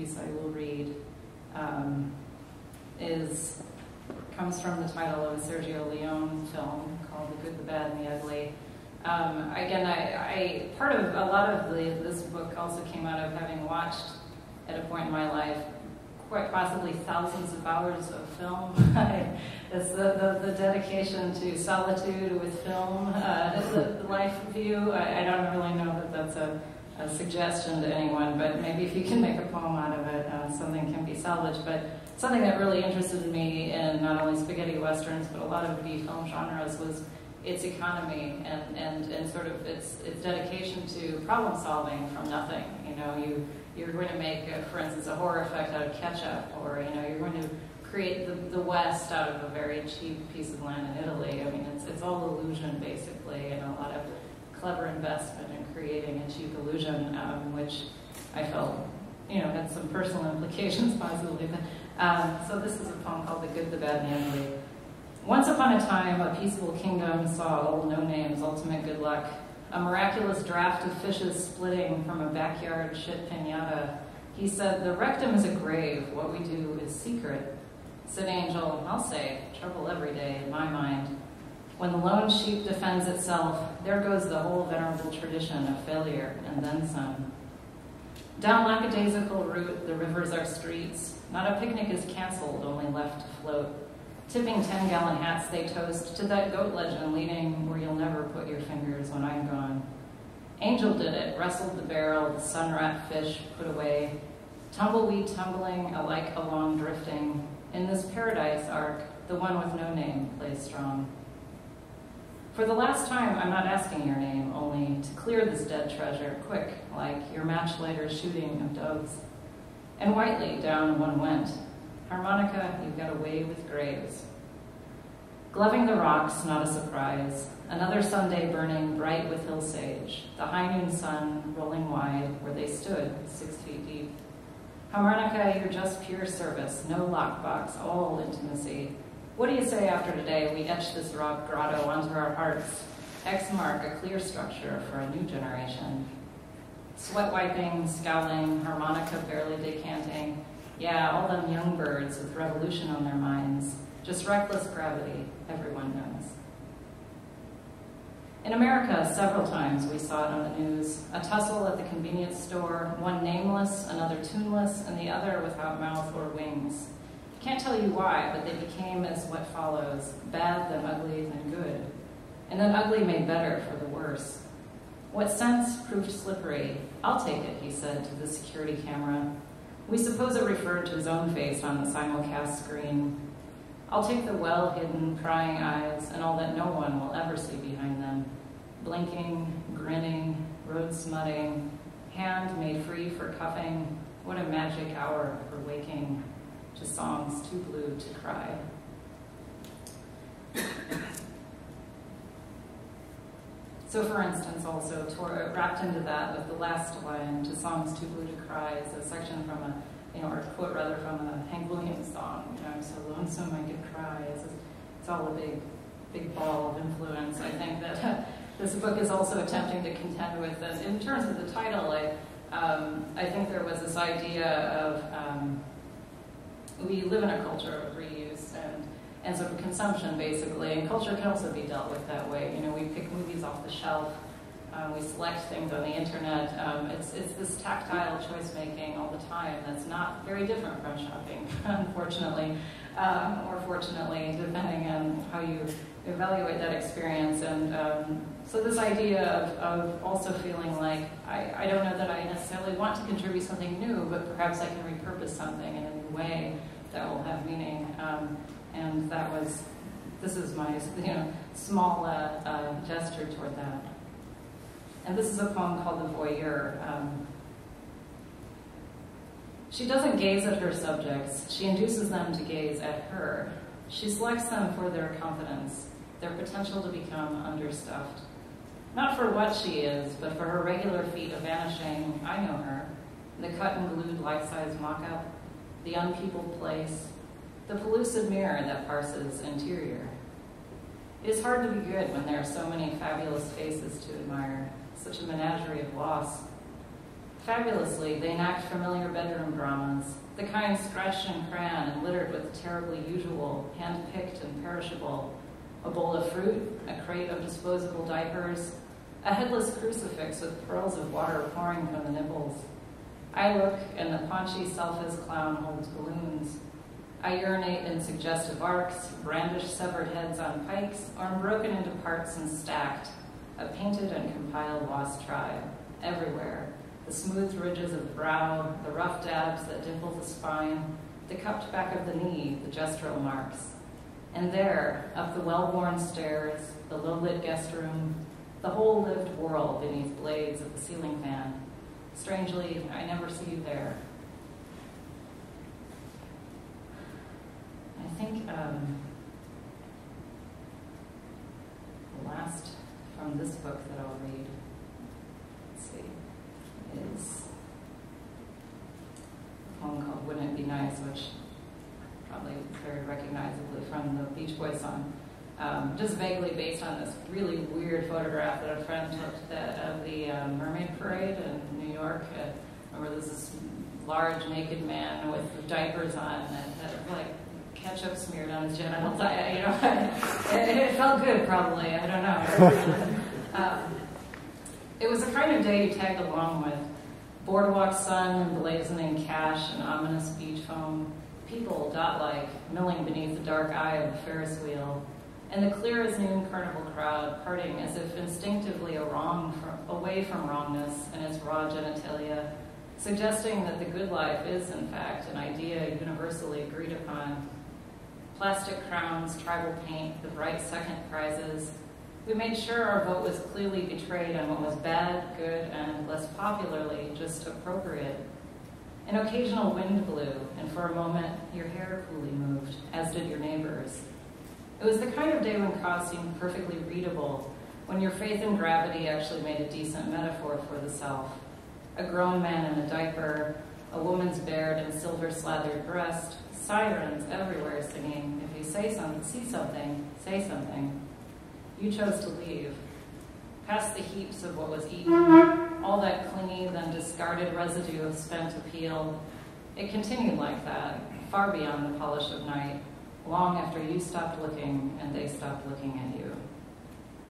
piece I will read comes from the title of a Sergio Leone film called The Good, the Bad, and the Ugly. Again, part of a lot of this book also came out of having watched at a point in my life quite possibly thousands of hours of film. It's the dedication to solitude with film, the life view. I don't really know that that's a suggestion to anyone, but maybe if you can make a poem out of it, something can be salvaged. But something that really interested me in not only spaghetti westerns, but a lot of B film genres was its economy and sort of its dedication to problem solving from nothing. You know, you're going to make, for instance, a horror effect out of ketchup, or you're going to create the West out of a very cheap piece of land in Italy. I mean, it's all illusion basically, and a lot of clever investment in creating a cheap illusion, which I felt had some personal implications possibly. But so this is a poem called The Good, the Bad, and the Ugly. Once upon a time, a peaceful kingdom saw old no-name's ultimate good luck. A miraculous draft of fishes splitting from a backyard shit pinata. He said, the rectum is a grave, what we do is secret. Said Angel, I'll say, trouble every day in my mind. When the lone sheep defends itself, there goes the whole venerable tradition of failure and then some. Down lackadaisical route, the rivers are streets. Not a picnic is canceled, only left to float. Tipping 10-gallon hats they toast to that goat legend leading where you'll never put your fingers when I'm gone. Angel did it, wrestled the barrel, the sun-rat fish put away. Tumbleweed tumbling, alike along drifting. In this paradise arc, the one with no name plays strong. For the last time, I'm not asking your name, only to clear this dead treasure, quick, like your matchlighter shooting of doves. And Whiteley down one went. Harmonica, you've got away with graves. Gloving the rocks, not a surprise. Another Sunday burning bright with hill sage. The high noon sun rolling wide where they stood, 6 feet deep. Harmonica, you're just pure service, no lockbox, all intimacy. What do you say after today we etch this rock grotto onto our hearts? X mark a clear structure for a new generation. Sweat wiping, scowling, harmonica barely decanting. Yeah, all them young birds with revolution on their minds. Just reckless gravity, everyone knows. In America, several times we saw it on the news. A tussle at the convenience store, one nameless, another tuneless, and the other without mouth or wings. Can't tell you why, but they became as what follows, bad then ugly then good. And then ugly made better for the worse. What sense proved slippery? I'll take it, he said to the security camera. We suppose it referred to his own face on the simulcast screen. I'll take the well-hidden, prying eyes and all that no one will ever see behind them. Blinking, grinning, road smutting, hand made free for cuffing. What a magic hour for waking to songs too blue to cry. So for instance, also wrapped into that with the last line, to songs too blue to cry, is a section from a, or a quote rather from a Hank Williams song, I'm so lonesome I could cry. It's all a big ball of influence. I think that this book is also attempting to contend with this. In terms of the title, I think there was this idea of, we live in a culture of reuse and sort of consumption, basically, and culture can also be dealt with that way. We pick movies off the shelf, we select things on the internet. It's this tactile choice-making all the time that's not very different from shopping, unfortunately, or fortunately, depending on how you evaluate that experience. And so this idea of also feeling like, I don't know that I necessarily want to contribute something new, but perhaps I can repurpose something in a new way that will have meaning. And this is my small gesture toward that. And this is a poem called The Voyeur. She doesn't gaze at her subjects. She induces them to gaze at her. She selects them for their confidence, their potential to become understuffed. Not for what she is, but for her regular feat of vanishing. I know her. The cut and glued life-size mock-up, the unpeopled place, the pellucid mirror that parses interior. It is hard to be good when there are so many fabulous faces to admire, such a menagerie of loss. Fabulously, they enact familiar bedroom dramas, the kind stretched and crayon and littered with the terribly usual, hand-picked and perishable, a bowl of fruit, a crate of disposable diapers, a headless crucifix with pearls of water pouring from the nipples. I look, and the paunchy, self-as clown holds balloons. I urinate in suggestive arcs, brandish severed heads on pikes, or am broken into parts and stacked, a painted and compiled lost tribe, everywhere. The smooth ridges of the brow, the rough dabs that dimple the spine, the cupped back of the knee, the gestural marks. And there, up the well-worn stairs, the low-lit guest room, the whole lived world beneath blades of the ceiling fan. Strangely, I never see you there. I think the last from this book that I'll read, let's see, is a poem called Wouldn't It Be Nice, which probably very recognizably from the Beach Boys song. Just vaguely based on this really weird photograph that a friend took of the Mermaid Parade in New York, where there's this large naked man with diapers on that had like ketchup smeared on his genitals. It felt good probably, I don't know. It was the kind of day you tagged along with. Boardwalk sun, emblazoning cash and ominous beach foam, people dot-like milling beneath the dark eye of the Ferris wheel, and the clear as noon carnival crowd parting as if instinctively away from wrongness and its raw genitalia, suggesting that the good life is, in fact, an idea universally agreed upon. Plastic crowns, tribal paint, the bright second prizes. We made sure our vote was clearly betrayed on what was bad, good, and, less popularly, just appropriate. An occasional wind blew, and for a moment, your hair coolly moved, as did your neighbors. It was the kind of day when cause seemed perfectly readable, when your faith in gravity actually made a decent metaphor for the self. A grown man in a diaper, a woman's bared and silver-slathered breast, sirens everywhere singing, if you see something, say something. You chose to leave. Past the heaps of what was eaten, all that clingy, then discarded residue of spent appeal. It continued like that, far beyond the polish of night, long after you stopped looking and they stopped looking at you.